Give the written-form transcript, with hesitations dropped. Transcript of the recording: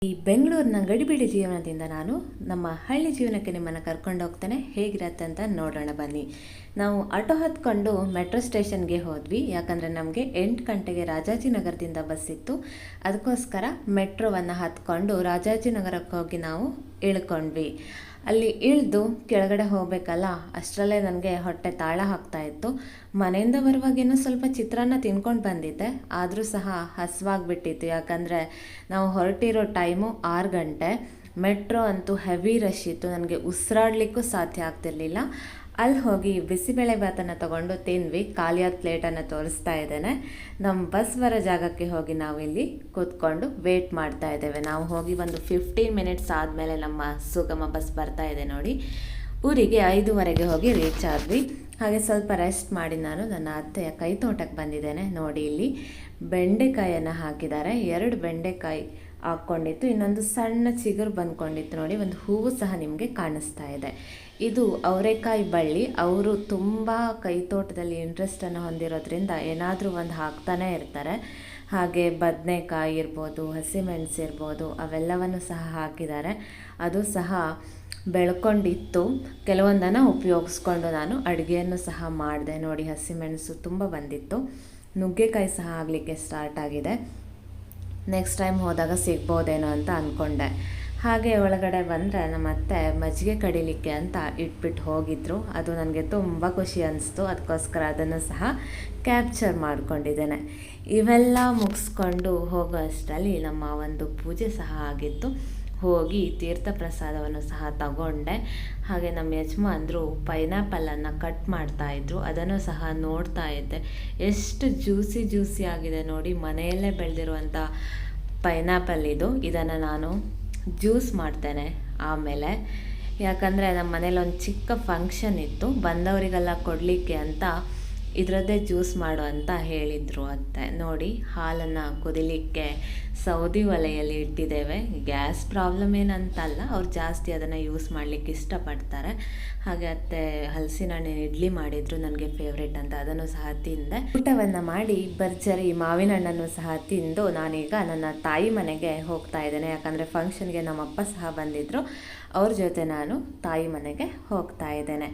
ಈ ಬೆಂಗಳೂರಿನ ಗಡಿಬಿಡಿ ಜೀವನದಿಂದ ನಾನು ನಮ್ಮ ಹಳ್ಳಿ ಜೀವನಕ್ಕೆ ನಿಮ್ಮನ್ನು ಕರ್ಕೊಂಡು ಹೋಗ್ತೇನೆ. ಹೇಗಿರತ್ತೆ ಅಂತ ನೋಡೋಣ ಬನ್ನಿ. ನಾವು ಆಟೋ ಹತ್ಕೊಂಡು ಮೆಟ್ರೋ ಸ್ಟೇಷನ್ಗೆ ಹೋದ್ವಿ. ಯಾಕಂದರೆ ನಮಗೆ 8 ಗಂಟೆಗೆ ರಾಜಾಜಿನಗರದಿಂದ ಬಸ್ ಇತ್ತು. ಅದಕ್ಕೋಸ್ಕರ ಮೆಟ್ರೋವನ್ನು ಹತ್ಕೊಂಡು ರಾಜಾಜಿನಗರಕ್ಕೆ ಹೋಗಿ ನಾವು ಇಳ್ಕೊಂಡ್ವಿ. ಅಲ್ಲಿ ಇಳಿದು ಕೆಳಗಡೆ ಹೋಗಬೇಕಲ್ಲ, ಅಷ್ಟರಲ್ಲೇ ನನಗೆ ಹೊಟ್ಟೆ ತಾಳ ಹಾಕ್ತಾ ಇತ್ತು. ಮನೆಯಿಂದ ಬರುವಾಗೇನೋ ಸ್ವಲ್ಪ ಚಿತ್ರಾನ್ನ ತಿನ್ಕೊಂಡು ಬಂದಿದ್ದೆ, ಆದರೂ ಸಹ ಹಸಿವಾಗ್ಬಿಟ್ಟಿತ್ತು. ಯಾಕಂದರೆ ನಾವು ಹೊರಟಿರೋ ಟೈಮು 6 ಗಂಟೆ. ಮೆಟ್ರೋ ಅಂತೂ ಹೆವಿ ರಶ್ ಇತ್ತು, ನನಗೆ ಉಸಿರಾಡಲಿಕ್ಕೂ ಸಾಧ್ಯ ಆಗ್ತಿರ್ಲಿಲ್ಲ. ಅಲ್ಲಿ ಹೋಗಿ ಬಿಸಿಬೇಳೆಭಾತನ್ನು ತೊಗೊಂಡು ತಿಂದ್ವಿ. ಖಾಲಿಯಾದ ಪ್ಲೇಟನ್ನು ತೋರಿಸ್ತಾ ಇದ್ದೇನೆ. ನಮ್ಮ ಬಸ್ ಬರೋ ಜಾಗಕ್ಕೆ ಹೋಗಿ ನಾವಿಲ್ಲಿ ಕೂತ್ಕೊಂಡು ವೇಟ್ ಮಾಡ್ತಾ ಇದ್ದೇವೆ. ನಾವು ಹೋಗಿ ಒಂದು 15 ಮಿನಿಟ್ಸ್ ಆದಮೇಲೆ ನಮ್ಮ ಸುಗಮ ಬಸ್ ಬರ್ತಾ ಇದೆ ನೋಡಿ. ಊರಿಗೆ 5:15ಗೆ ಹೋಗಿ ರೀಚ್ ಆದ್ವಿ. ಹಾಗೆ ಸ್ವಲ್ಪ ರೆಸ್ಟ್ ಮಾಡಿ ನಾನು ನನ್ನ ಅತ್ತೆಯ ಕೈ ತೋಟಕ್ಕೆ ಬಂದಿದ್ದೇನೆ. ನೋಡಿ, ಇಲ್ಲಿ ಬೆಂಡೆಕಾಯನ್ನು ಹಾಕಿದ್ದಾರೆ. 2 ಬೆಂಡೆಕಾಯಿ ಹಾಕ್ಕೊಂಡಿತ್ತು, ಇನ್ನೊಂದು ಸಣ್ಣ ಚಿಗುರು ಬಂದ್ಕೊಂಡಿತ್ತು ನೋಡಿ. ಒಂದು ಹೂವು ಸಹ ನಿಮಗೆ ಕಾಣಿಸ್ತಾ ಇದೆ. ಇದು ಅವರೆಕಾಯಿ ಬಳ್ಳಿ. ಅವರು ತುಂಬ ಕೈ ತೋಟದಲ್ಲಿ ಇಂಟ್ರೆಸ್ಟನ್ನು ಹೊಂದಿರೋದ್ರಿಂದ ಏನಾದರೂ ಒಂದು ಹಾಕ್ತಾನೇ ಇರ್ತಾರೆ. ಹಾಗೆ ಬದನೆಕಾಯಿ ಇರ್ಬೋದು, ಹಸಿಮೆಣಸು ಇರ್ಬೋದು, ಅವೆಲ್ಲವನ್ನು ಸಹ ಹಾಕಿದ್ದಾರೆ. ಅದು ಸಹ ಬೆಳ್ಕೊಂಡಿತ್ತು. ಕೆಲವೊಂದನ್ನು ಉಪಯೋಗಿಸ್ಕೊಂಡು ನಾನು ಅಡುಗೆಯನ್ನು ಸಹ ಮಾಡಿದೆ ನೋಡಿ. ಹಸಿಮೆಣಸು ತುಂಬ ಬಂದಿತ್ತು. ನುಗ್ಗೆಕಾಯಿ ಸಹ ಆಗಲಿಕ್ಕೆ ಸ್ಟಾರ್ಟ್ ಆಗಿದೆ. ನೆಕ್ಸ್ಟ್ ಟೈಮ್ ಹೋದಾಗ ಸಿಗ್ಬೋದೇನೋ ಅಂತ ಅಂದ್ಕೊಂಡೆ. ಹಾಗೆ ಒಳಗಡೆ ಬಂದರೆ ನಮ್ಮ ಅತ್ತೆ ಮಜ್ಜಿಗೆ ಕಡಿಲಿಕ್ಕೆ ಅಂತ ಇಟ್ಬಿಟ್ಟು ಹೋಗಿದ್ರು. ಅದು ನನಗೆ ತುಂಬ ಖುಷಿ ಅನಿಸ್ತು. ಅದಕ್ಕೋಸ್ಕರ ಅದನ್ನು ಸಹ ಕ್ಯಾಪ್ಚರ್ ಮಾಡ್ಕೊಂಡಿದ್ದೇನೆ. ಇವೆಲ್ಲ ಮುಗಿಸ್ಕೊಂಡು ಹೋಗೋ ಅಷ್ಟರಲ್ಲಿ ನಮ್ಮ ಒಂದು ಪೂಜೆ ಸಹ ಆಗಿತ್ತು. ಹೋಗಿ ತೀರ್ಥ ಪ್ರಸಾದವನ್ನು ಸಹ ತಗೊಂಡೆ. ಹಾಗೆ ನಮ್ಮ ಯಜಮಾನ್ರು ಪೈನಾಪಲನ್ನು ಕಟ್ ಮಾಡ್ತಾಯಿದ್ರು, ಅದನ್ನು ಸಹ ನೋಡ್ತಾ ಇದ್ದೆ. ಎಷ್ಟು ಜ್ಯೂಸಿ ಆಗಿದೆ ನೋಡಿ. ಮನೆಯಲ್ಲೇ ಬೆಳೆದಿರುವಂಥ ಪೈನಾಪಲ್ ಇದು. ಇದನ್ನು ನಾನು ಜ್ಯೂಸ್ ಮಾಡ್ತೇನೆ ಆಮೇಲೆ. ಯಾಕಂದರೆ ನಮ್ಮ ಮನೇಲಿ ಒಂದು ಚಿಕ್ಕ ಫಂಕ್ಷನ್ ಇತ್ತು, ಬಂದವರಿಗೆಲ್ಲ ಕೊಡಲಿಕ್ಕೆ ಅಂತ ಇದರದ್ದೇ ಜ್ಯೂಸ್ ಮಾಡು ಅಂತ ಹೇಳಿದರು ಅತ್ತೆ. ನೋಡಿ, ಹಾಲನ್ನು ಕುದಿಲಿಕ್ಕೆ ಸೌದೆ ಒಲೆಯಲ್ಲಿ ಇಟ್ಟಿದ್ದೇವೆ. ಗ್ಯಾಸ್ ಪ್ರಾಬ್ಲಮ್ ಏನಂತಲ್ಲ, ಅವ್ರು ಜಾಸ್ತಿ ಅದನ್ನು ಯೂಸ್ ಮಾಡಲಿಕ್ಕೆ ಇಷ್ಟಪಡ್ತಾರೆ. ಹಾಗೆ ಅತ್ತೆ ಹಲಸಿನ ಹಣ್ಣಿನ ಇಡ್ಲಿ ಮಾಡಿದರು, ನನಗೆ ಫೇವ್ರೇಟ್ ಅಂತ. ಅದನ್ನು ಸಹ ತಿಂದೆ. ಊಟವನ್ನು ಮಾಡಿ ಭರ್ಜರಿ ಮಾವಿನ ಹಣ್ಣನ್ನು ಸಹ ತಿಂದು ನಾನೀಗ ನನ್ನ ತಾಯಿ ಮನೆಗೆ ಹೋಗ್ತಾ ಇದ್ದೇನೆ. ಯಾಕಂದರೆ ಫಂಕ್ಷನ್ಗೆ ನಮ್ಮಪ್ಪ ಸಹ ಬಂದಿದ್ದರು. ಅವ್ರ ಜೊತೆ ನಾನು ತಾಯಿ ಮನೆಗೆ ಹೋಗ್ತಾ ಇದ್ದೇನೆ.